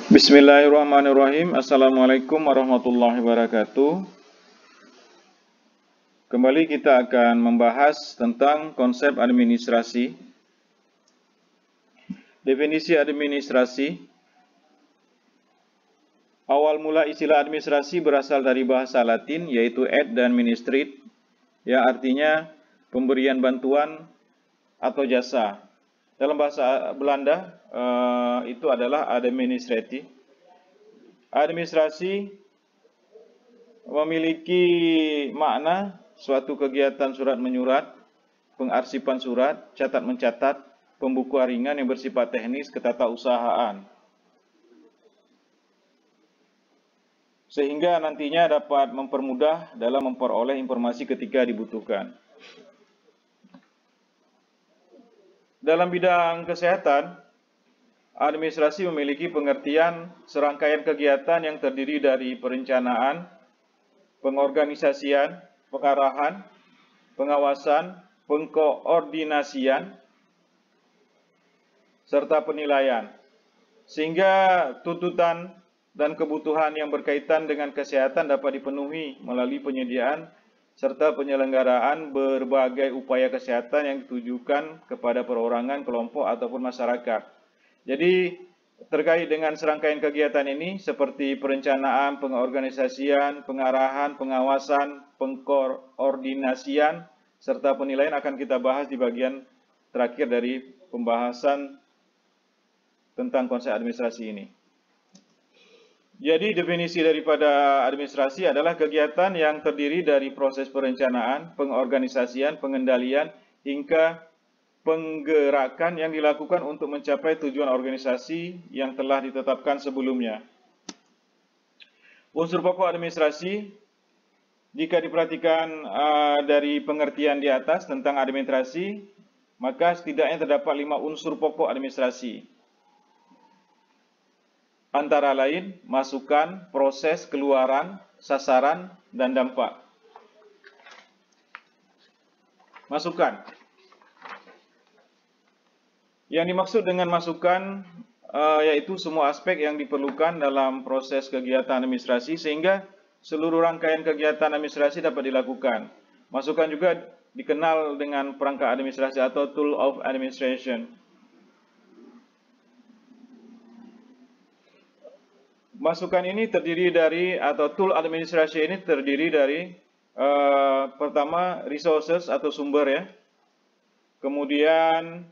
Bismillahirrahmanirrahim. Assalamualaikum warahmatullahi wabarakatuh. Kembali kita akan membahas tentang konsep administrasi. Definisi administrasi. Awal mula istilah administrasi berasal dari bahasa Latin, yaitu ad dan ministrit, yang artinya pemberian bantuan atau jasa. Dalam bahasa Belanda, itu adalah administratie. Administrasi memiliki makna suatu kegiatan surat menyurat, pengarsipan surat, catat mencatat, pembukuan ringan yang bersifat teknis, ketatausahaan, sehingga nantinya dapat mempermudah dalam memperoleh informasi ketika dibutuhkan. Dalam bidang kesehatan, administrasi memiliki pengertian serangkaian kegiatan yang terdiri dari perencanaan, pengorganisasian, pengarahan, pengawasan, pengkoordinasian, serta penilaian, sehingga tuntutan dan kebutuhan yang berkaitan dengan kesehatan dapat dipenuhi melalui penyediaan serta penyelenggaraan berbagai upaya kesehatan yang ditujukan kepada perorangan, kelompok, ataupun masyarakat. Jadi, terkait dengan serangkaian kegiatan ini, seperti perencanaan, pengorganisasian, pengarahan, pengawasan, pengkoordinasian, serta penilaian akan kita bahas di bagian terakhir dari pembahasan tentang konsep administrasi ini. Jadi definisi daripada administrasi adalah kegiatan yang terdiri dari proses perencanaan, pengorganisasian, pengendalian, hingga penggerakan yang dilakukan untuk mencapai tujuan organisasi yang telah ditetapkan sebelumnya. Unsur pokok administrasi, jika diperhatikan dari pengertian di atas tentang administrasi, maka setidaknya terdapat 5 unsur pokok administrasi. Antara lain, masukan, proses, keluaran, sasaran, dan dampak. Masukan. Yang dimaksud dengan masukan yaitu semua aspek yang diperlukan dalam proses kegiatan administrasi sehingga seluruh rangkaian kegiatan administrasi dapat dilakukan. Masukan juga dikenal dengan perangkat administrasi atau tool of administration. Masukan ini terdiri dari, atau tool administrasi ini terdiri dari, pertama, resources atau sumber ya. Kemudian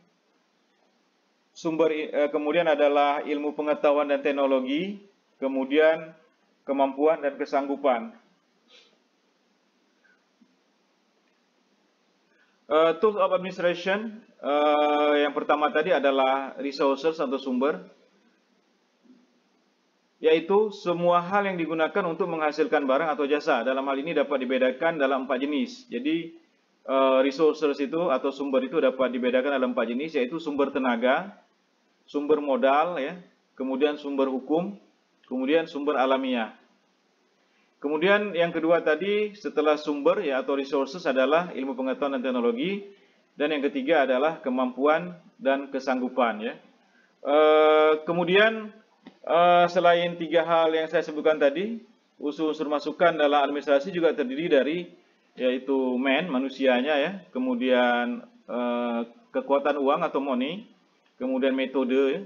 kemudian adalah ilmu pengetahuan dan teknologi, kemudian kemampuan dan kesanggupan. Tools of administration, yang pertama tadi adalah resources atau sumber, yaitu semua hal yang digunakan untuk menghasilkan barang atau jasa. Dalam hal ini dapat dibedakan dalam 4 jenis. Jadi, resources itu atau sumber itu dapat dibedakan dalam 4 jenis, yaitu sumber tenaga, sumber modal, ya, kemudian sumber hukum, kemudian sumber alamiah. Kemudian yang kedua tadi, setelah sumber ya atau resources adalah ilmu pengetahuan dan teknologi, dan yang ketiga adalah kemampuan dan kesanggupan. Ya. Kemudian selain 3 hal yang saya sebutkan tadi, unsur-unsur masukan dalam administrasi juga terdiri dari, yaitu manusianya ya, kemudian kekuatan uang atau money, kemudian metode,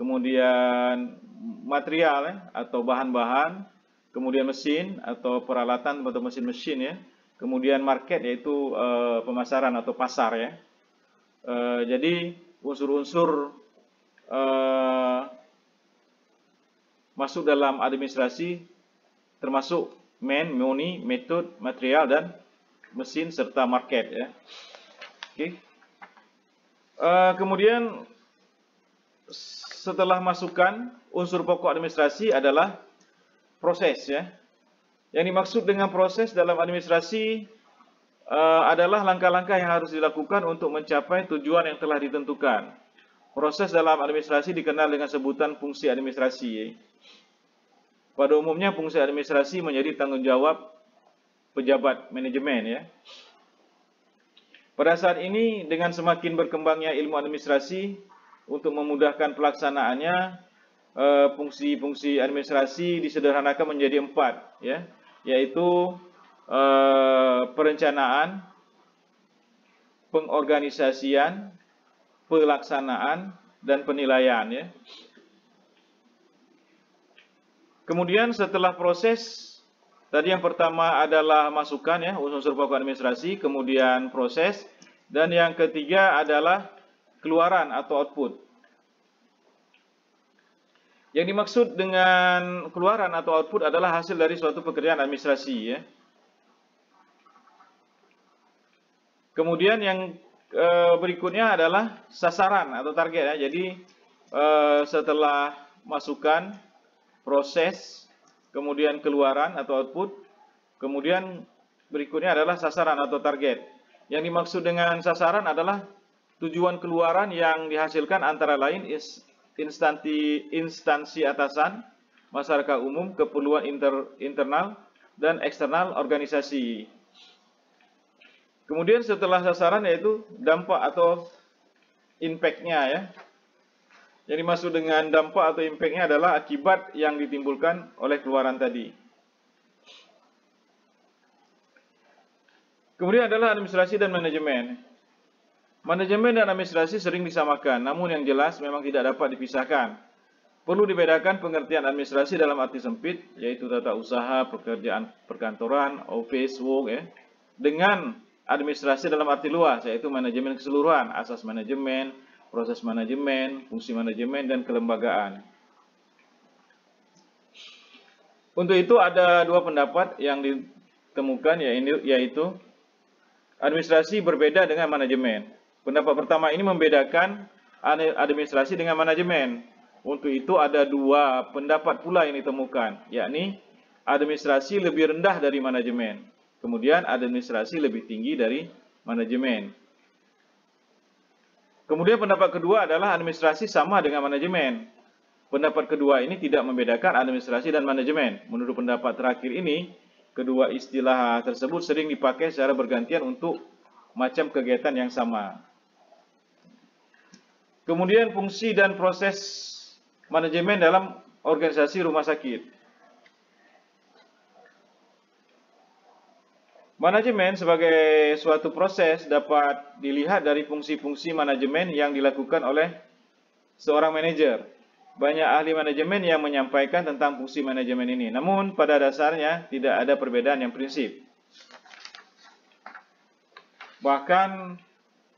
kemudian material ya, atau bahan-bahan, kemudian mesin atau peralatan atau mesin-mesin ya, kemudian market yaitu pemasaran atau pasar ya. Jadi unsur-unsur masuk dalam administrasi termasuk money, metode, material, dan mesin serta market ya. Oke. Kemudian setelah masukan, unsur pokok administrasi adalah proses ya. Yang dimaksud dengan proses dalam administrasi adalah langkah-langkah yang harus dilakukan untuk mencapai tujuan yang telah ditentukan. Proses dalam administrasi dikenal dengan sebutan fungsi administrasi. Pada umumnya fungsi administrasi menjadi tanggung jawab pejabat manajemen ya. Pada saat ini dengan semakin berkembangnya ilmu administrasi untuk memudahkan pelaksanaannya, fungsi-fungsi administrasi disederhanakan menjadi 4, ya, yaitu perencanaan, pengorganisasian, pelaksanaan, dan penilaian, ya. Kemudian setelah proses, tadi yang pertama adalah masukan, ya, unsur pokok administrasi, kemudian proses, dan yang ketiga adalah keluaran atau output. Yang dimaksud dengan keluaran atau output adalah hasil dari suatu pekerjaan administrasi, ya. Kemudian yang berikutnya adalah sasaran atau target, ya. Jadi setelah masukan, proses, kemudian keluaran atau output, kemudian berikutnya adalah sasaran atau target. Yang dimaksud dengan sasaran adalah tujuan keluaran yang dihasilkan antara lain instansi atasan, masyarakat umum, keperluan internal dan eksternal organisasi. Kemudian setelah sasaran yaitu dampak atau impact-nya, ya. Yang dimaksud dengan dampak atau impact-nya adalah akibat yang ditimbulkan oleh keluaran tadi. Kemudian adalah administrasi dan manajemen. Manajemen dan administrasi sering disamakan, namun yang jelas memang tidak dapat dipisahkan. Perlu dibedakan pengertian administrasi dalam arti sempit, yaitu tata usaha, pekerjaan perkantoran, office work, ya, dengan administrasi dalam arti luas, yaitu manajemen keseluruhan, asas manajemen, proses manajemen, fungsi manajemen, dan kelembagaan. Untuk itu ada dua pendapat yang ditemukan, yaitu administrasi berbeda dengan manajemen. Pendapat pertama ini membedakan administrasi dengan manajemen. Untuk itu ada dua pendapat pula yang ditemukan, yakni administrasi lebih rendah dari manajemen, kemudian administrasi lebih tinggi dari manajemen. Kemudian pendapat kedua adalah administrasi sama dengan manajemen. Pendapat kedua ini tidak membedakan administrasi dan manajemen. Menurut pendapat terakhir ini, kedua istilah tersebut sering dipakai secara bergantian untuk macam kegiatan yang sama. Kemudian fungsi dan proses manajemen dalam organisasi rumah sakit. Manajemen sebagai suatu proses dapat dilihat dari fungsi-fungsi manajemen yang dilakukan oleh seorang manajer. Banyak ahli manajemen yang menyampaikan tentang fungsi manajemen ini. Namun pada dasarnya tidak ada perbedaan yang prinsip. Bahkan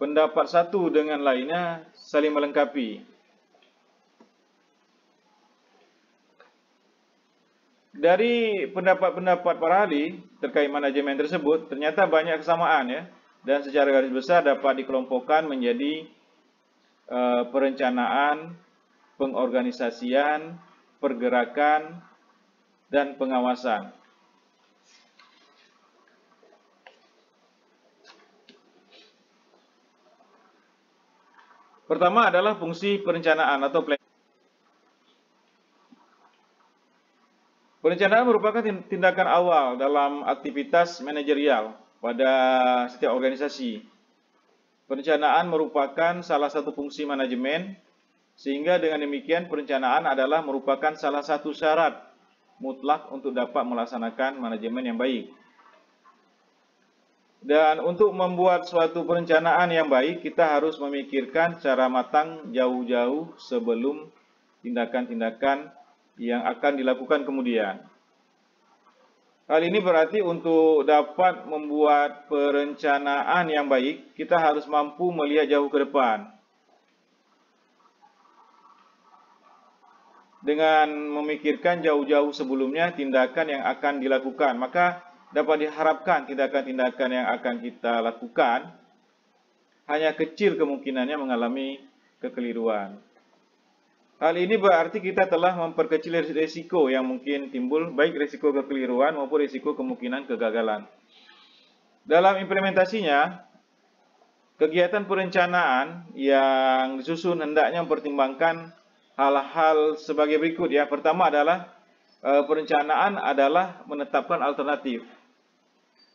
pendapat satu dengan lainnya saling melengkapi. Dari pendapat-pendapat para ahli terkait manajemen tersebut, ternyata banyak kesamaan, ya, dan secara garis besar dapat dikelompokkan menjadi perencanaan, pengorganisasian, pergerakan, dan pengawasan. Pertama adalah fungsi perencanaan atau planning. Perencanaan merupakan tindakan awal dalam aktivitas manajerial pada setiap organisasi. Perencanaan merupakan salah satu fungsi manajemen, sehingga dengan demikian perencanaan adalah merupakan salah satu syarat mutlak untuk dapat melaksanakan manajemen yang baik. Dan untuk membuat suatu perencanaan yang baik, kita harus memikirkan secara matang jauh-jauh sebelum tindakan-tindakan yang akan dilakukan kemudian. Hal ini berarti untuk dapat membuat perencanaan yang baik, kita harus mampu melihat jauh ke depan. Dengan memikirkan jauh-jauh sebelumnya tindakan yang akan dilakukan, maka dapat diharapkan tindakan-tindakan yang akan kita lakukan hanya kecil kemungkinannya mengalami kekeliruan. Hal ini berarti kita telah memperkecil risiko yang mungkin timbul, baik risiko kekeliruan maupun risiko kemungkinan kegagalan. Dalam implementasinya, kegiatan perencanaan yang disusun hendaknya mempertimbangkan hal-hal sebagai berikut, ya. Pertama adalah perencanaan adalah menetapkan alternatif.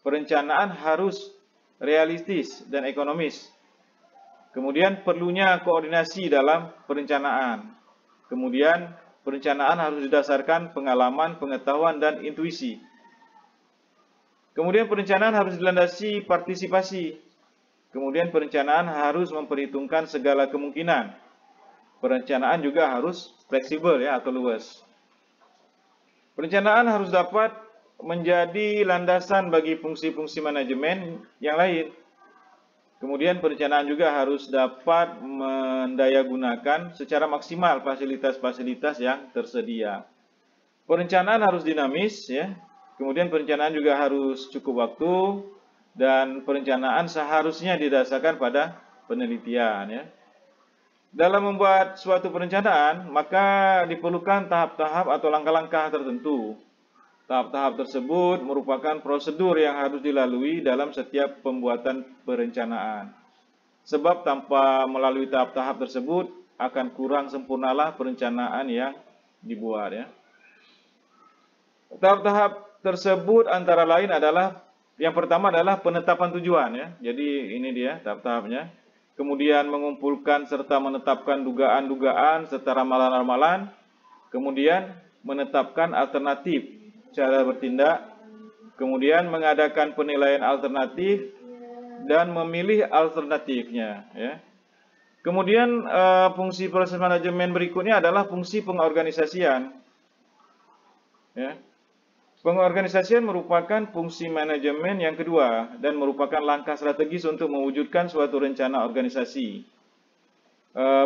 Perencanaan harus realistis dan ekonomis. Kemudian perlunya koordinasi dalam perencanaan. Kemudian Perencanaan harus didasarkan pengalaman, pengetahuan, dan intuisi. Kemudian perencanaan harus dilandasi partisipasi. Kemudian perencanaan harus memperhitungkan segala kemungkinan. Perencanaan juga harus fleksibel ya atau luas. Perencanaan harus dapat menjadi landasan bagi fungsi-fungsi manajemen yang lain. Kemudian perencanaan juga harus dapat mendayagunakan secara maksimal fasilitas-fasilitas yang tersedia. Perencanaan harus dinamis ya. Kemudian perencanaan juga harus cukup waktu dan perencanaan seharusnya didasarkan pada penelitian ya. Dalam membuat suatu perencanaan, maka diperlukan tahap-tahap atau langkah-langkah tertentu. Tahap-tahap tersebut merupakan prosedur yang harus dilalui dalam setiap pembuatan perencanaan. Sebab tanpa melalui tahap-tahap tersebut akan kurang sempurnalah perencanaan yang dibuat ya. Tahap-tahap tersebut antara lain adalah yang pertama adalah penetapan tujuan ya. Jadi ini dia tahap-tahapnya. Kemudian mengumpulkan serta menetapkan dugaan-dugaan serta ramalan-ramalan. Kemudian menetapkan alternatif cara bertindak. Kemudian mengadakan penilaian alternatif dan memilih alternatifnya ya. Kemudian fungsi proses manajemen berikutnya adalah fungsi pengorganisasian. Ya. Pengorganisasian merupakan fungsi manajemen yang kedua dan merupakan langkah strategis untuk mewujudkan suatu rencana organisasi.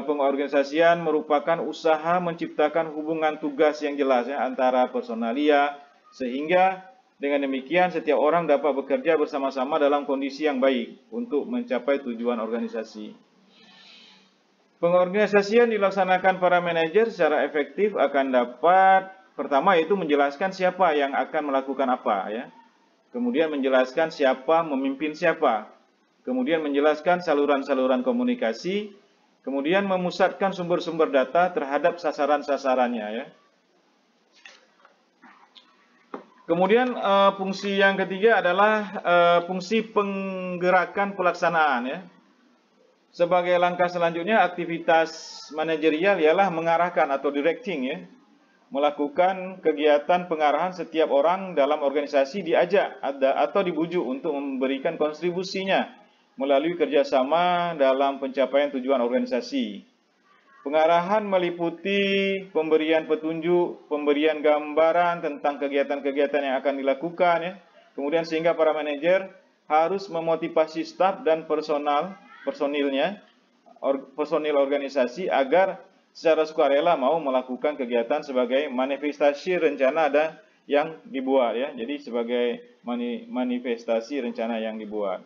Pengorganisasian merupakan usaha menciptakan hubungan tugas yang jelas ya, antara personalia, sehingga dengan demikian setiap orang dapat bekerja bersama-sama dalam kondisi yang baik untuk mencapai tujuan organisasi. Pengorganisasian dilaksanakan para manajer secara efektif akan dapat pertama itu menjelaskan siapa yang akan melakukan apa ya. Kemudian menjelaskan siapa memimpin siapa. Kemudian menjelaskan saluran-saluran komunikasi. Kemudian memusatkan sumber-sumber data terhadap sasaran-sasarannya ya. Kemudian fungsi yang ketiga adalah fungsi penggerakan pelaksanaan ya. Sebagai langkah selanjutnya aktivitas manajerial ialah mengarahkan atau directing ya. Melakukan kegiatan pengarahan setiap orang dalam organisasi diajak atau dibujuk untuk memberikan kontribusinya melalui kerjasama dalam pencapaian tujuan organisasi. Pengarahan meliputi pemberian petunjuk, pemberian gambaran tentang kegiatan-kegiatan yang akan dilakukan, ya. Kemudian sehingga para manajer harus memotivasi staf dan personil organisasi agar secara sukarela mau melakukan kegiatan sebagai manifestasi rencana yang dibuat ya. Jadi sebagai manifestasi rencana yang dibuat.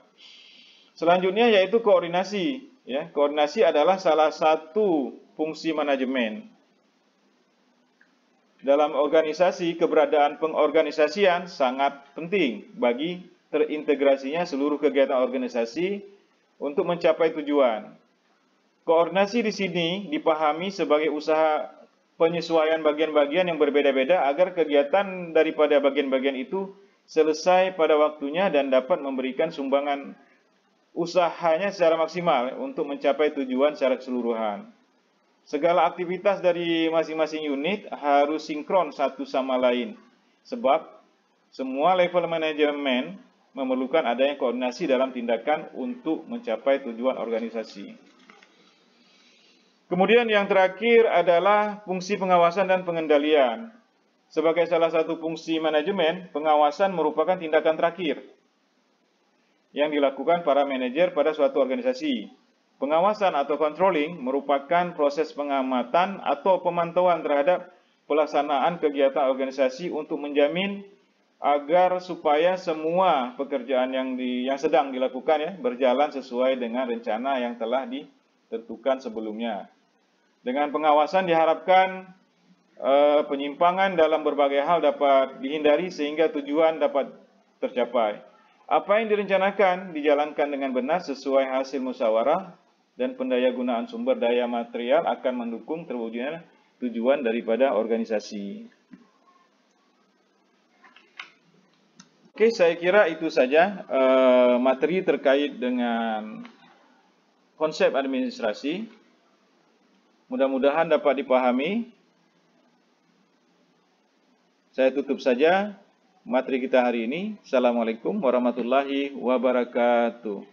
Selanjutnya yaitu koordinasi ya. Koordinasi adalah salah satu fungsi manajemen. Dalam organisasi, keberadaan pengorganisasian sangat penting bagi terintegrasinya seluruh kegiatan organisasi untuk mencapai tujuan. Koordinasi di sini dipahami sebagai usaha penyesuaian bagian-bagian yang berbeda-beda agar kegiatan daripada bagian-bagian itu selesai pada waktunya dan dapat memberikan sumbangan usahanya secara maksimal untuk mencapai tujuan secara keseluruhan. Segala aktivitas dari masing-masing unit harus sinkron satu sama lain, sebab semua level manajemen memerlukan adanya koordinasi dalam tindakan untuk mencapai tujuan organisasi. Kemudian yang terakhir adalah fungsi pengawasan dan pengendalian. Sebagai salah satu fungsi manajemen, pengawasan merupakan tindakan terakhir yang dilakukan para manajer pada suatu organisasi. Pengawasan atau controlling merupakan proses pengamatan atau pemantauan terhadap pelaksanaan kegiatan organisasi untuk menjamin agar supaya semua pekerjaan yang sedang dilakukan ya berjalan sesuai dengan rencana yang telah ditentukan sebelumnya. Dengan pengawasan diharapkan penyimpangan dalam berbagai hal dapat dihindari sehingga tujuan dapat tercapai. Apa yang direncanakan dijalankan dengan benar sesuai hasil musyawarah dan pendayagunaan sumber daya material akan mendukung terwujudnya tujuan daripada organisasi. Oke, saya kira itu saja materi terkait dengan konsep administrasi. Mudah-mudahan dapat dipahami. Saya tutup saja materi kita hari ini. Assalamualaikum warahmatullahi wabarakatuh.